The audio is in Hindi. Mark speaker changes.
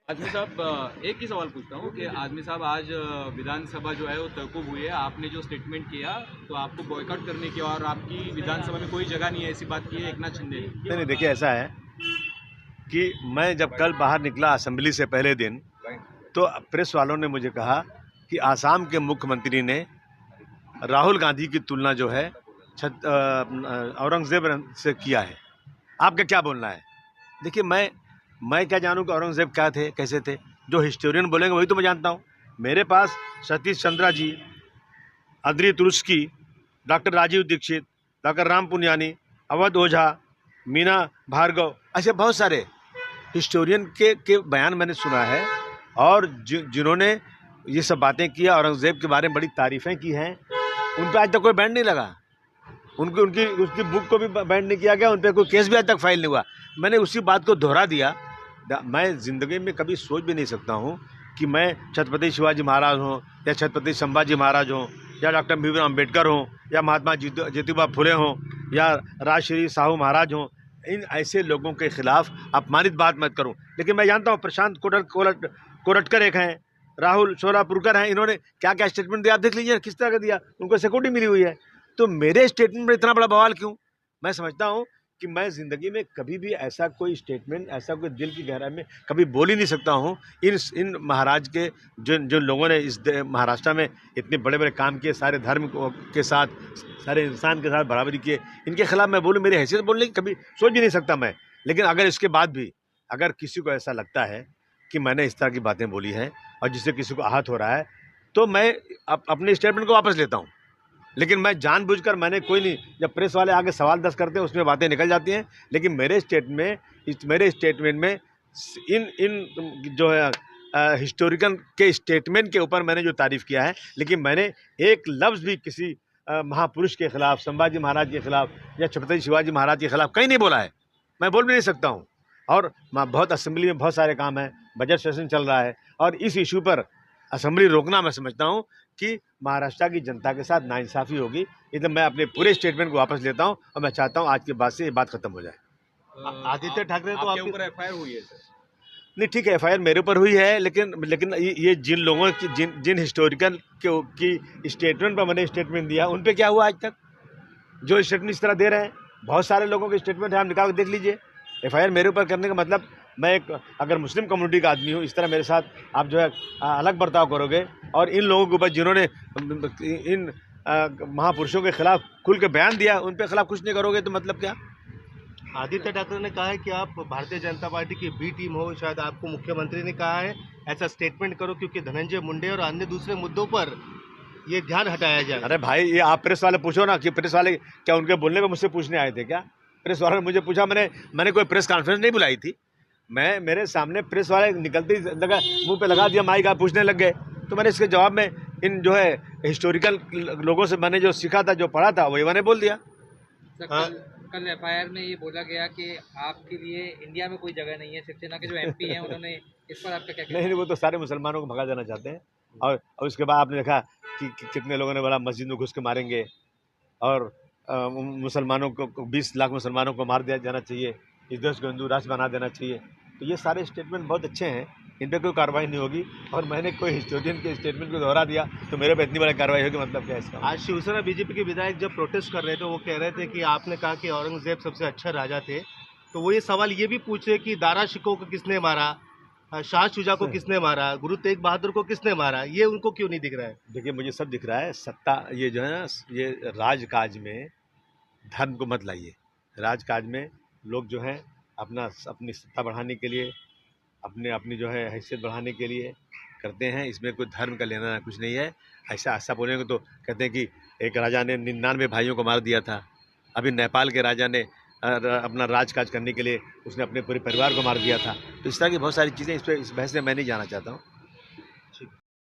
Speaker 1: आजमी साहब, एक ही सवाल पूछता हूँ कि आजमी साहब आज विधानसभा जो है वो तहकूब हुई है। आपने जो स्टेटमेंट किया तो आपको बॉयकॉट करने की और आपकी विधानसभा में कोई जगह नहीं है, ऐसी बात की है एकनाथ शिंदे ने।
Speaker 2: नहीं नहीं, देखिए ऐसा है कि मैं जब कल बाहर निकला असेंबली से पहले दिन, तो प्रेस वालों ने मुझे कहा कि आसाम के मुख्यमंत्री ने राहुल गांधी की तुलना जो है औरंगजेब से किया है। आपका क्या बोलना है? देखिए, मैं क्या जानूं कि औरंगजेब क्या थे, कैसे थे। जो हिस्टोरियन बोलेंगे वही तो मैं जानता हूं। मेरे पास Satish Chandra ji, Audrey Truschke, doctor Rajiv Dixit, doctor Ram Puniyani, Awadh Ojha, Meena Bhargava, ऐसे बहुत सारे हिस्टोरियन के बयान मैंने सुना है। और जिन्होंने ये सब बातें किया, औरंगजेब के बारे में बड़ी तारीफ़ें की हैं, उन पर आज तक कोई बैंड नहीं लगा। उनकी उनकी उसकी बुक को भी बैंड नहीं किया गया, उन पर कोई केस भी आज तक फाइल नहीं हुआ। मैंने उसी बात को दोहरा दिया। मैं ज़िंदगी में कभी सोच भी नहीं सकता हूँ कि मैं छत्रपति शिवाजी महाराज हों, या छत्रपति संभाजी महाराज हों, या डॉक्टर भीमराव अम्बेडकर हों, या महात्मा ज्योतिबा फुले हों, या राजश्री साहू महाराज हों, इन ऐसे लोगों के खिलाफ अपमानित बात मत करूं। लेकिन मैं जानता हूं प्रशांत कोरटकर एक हैं, राहुल शोलापुरकर हैं, इन्होंने क्या क्या स्टेटमेंट दिया आप देख लीजिए, किस तरह का दिया। उनको सिक्योरिटी मिली हुई है। तो मेरे स्टेटमेंट में इतना बड़ा बवाल क्यों? मैं समझता हूं कि मैं ज़िंदगी में कभी भी ऐसा कोई स्टेटमेंट, ऐसा कोई दिल की गहराई में कभी बोल ही नहीं सकता हूं। इन महाराज के जिन लोगों ने इस महाराष्ट्र में इतने बड़े बड़े काम किए, सारे धर्म के साथ, सारे इंसान के साथ बराबरी किए, इनके खिलाफ मैं बोलूँ, मेरी हैसियत बोलने की कभी सोच भी नहीं सकता मैं। लेकिन अगर इसके बाद भी अगर किसी को ऐसा लगता है कि मैंने इस तरह की बातें बोली हैं और जिससे किसी को आहत हो रहा है, तो मैं अपने स्टेटमेंट को वापस लेता हूँ। लेकिन मैं जानबूझकर मैंने कोई नहीं, जब प्रेस वाले आगे सवाल 10 करते हैं उसमें बातें निकल जाती हैं। लेकिन मेरे स्टेटमेंट में इन जो है हिस्टोरिकल के स्टेटमेंट के ऊपर मैंने जो तारीफ़ किया है, लेकिन मैंने एक लफ्ज़ भी किसी महापुरुष के खिलाफ, संभाजी महाराज के खिलाफ या छत्रपति शिवाजी महाराज के खिलाफ कहीं नहीं बोला है। मैं बोल भी नहीं सकता हूँ। और बहुत असेंबली में बहुत सारे काम हैं, बजट सेशन चल रहा है, और इस इशू पर असेंबली रोकना मैं समझता हूँ कि महाराष्ट्र की जनता के साथ नाइंसाफ़ी होगी। इसलिए मैं अपने पूरे स्टेटमेंट को वापस लेता हूँ और मैं चाहता हूँ आज के बाद से ये बात खत्म हो जाए।
Speaker 1: आदित्य ठाकरे तो आपके ऊपर एफआईआर हुई है सर?
Speaker 2: नहीं, ठीक है, एफआईआर मेरे ऊपर हुई है, लेकिन ये जिन लोगों की जिन हिस्टोरिकल की स्टेटमेंट पर मैंने स्टेटमेंट दिया, उन पे क्या हुआ आज तक? जो स्टेटमेंट इस तरह दे रहे हैं, बहुत सारे लोगों के स्टेटमेंट है, आप निकाल के देख लीजिए। एफआईआर मेरे ऊपर करने का मतलब, मैं एक अगर मुस्लिम कम्युनिटी का आदमी हूँ, इस तरह मेरे साथ आप जो है अलग बर्ताव करोगे, और इन लोगों के ऊपर जिन्होंने इन महापुरुषों के खिलाफ खुल के बयान दिया, उन पे खिलाफ कुछ नहीं करोगे, तो मतलब क्या?
Speaker 3: आदित्य ठाकरे ने कहा है कि आप भारतीय जनता पार्टी की बी टीम हो, शायद आपको मुख्यमंत्री ने कहा है ऐसा स्टेटमेंट करो क्योंकि धनंजय मुंडे और अन्य दूसरे मुद्दों पर ये ध्यान हटाया जाए।
Speaker 2: अरे भाई, ये आप प्रेस वाले पूछो ना, कि प्रेस वाले क्या उनके बोलने पे मुझसे पूछने आए थे क्या? प्रेस वाले ने मुझे पूछा, मैंने कोई प्रेस कॉन्फ्रेंस नहीं बुलाई थी। मेरे सामने प्रेस वाले निकलते ही लगा, मुंह पे लगा दिया माइक, आप पूछने लग गए। तो मैंने इसके जवाब में इन जो है हिस्टोरिकल लोगों से मैंने जो सीखा था, जो पढ़ा था, वही मैंने बोल दिया।
Speaker 4: कल एफआईआर में ये बोला गया कि आपके लिए इंडिया में कोई जगह नहीं है। शिवसेना के जो एमपी हैं उन्होंने इस पर आपका क्या कहना है?
Speaker 2: नहीं, वो तो सारे मुसलमानों को भगा देना चाहते हैं। और उसके बाद आपने देखा कि कितने लोगों ने बोला मस्जिद में घुस के मारेंगे, और मुसलमानों को 20 लाख मुसलमानों को मार दिया जाना चाहिए, इस देश को हिंदू राष्ट्र बना देना चाहिए। तो ये सारे स्टेटमेंट बहुत अच्छे हैं, इन पर कोई कार्रवाई नहीं होगी। और मैंने कोई हिस्टोरियन के स्टेटमेंट को दोहरा दिया तो मेरे पे इतनी बड़ी कार्रवाई होगी, मतलब क्या है इसका?
Speaker 3: आज शिवसेना बीजेपी के विधायक जब प्रोटेस्ट कर रहे थे, वो कह रहे थे कि आपने कहा कि औरंगजेब सबसे अच्छा राजा थे, तो वो ये सवाल ये भी पूछ रहे कि दारा शिकोह को किसने मारा, शाह शुजा को किसने मारा, गुरु तेग बहादुर को किसने मारा, ये उनको क्यों नहीं दिख रहा है?
Speaker 2: देखिए, मुझे सब दिख रहा है। सत्ता, ये जो है ना, ये राजकाज में धर्म को मत लाइए। राजकाज में लोग जो हैं अपनी सत्ता बढ़ाने के लिए, अपनी जो है हैसियत बढ़ाने के लिए करते हैं। इसमें कोई धर्म का लेना कुछ नहीं है। ऐसा बोलेंगे तो कहते हैं कि एक राजा ने 99 भाइयों को मार दिया था। अभी नेपाल के राजा ने अपना राजकाज करने के लिए उसने अपने पूरे परिवार को मार दिया था। तो इस तरह की बहुत सारी चीज़ें, इस बहस में मैं नहीं जाना चाहता हूँ।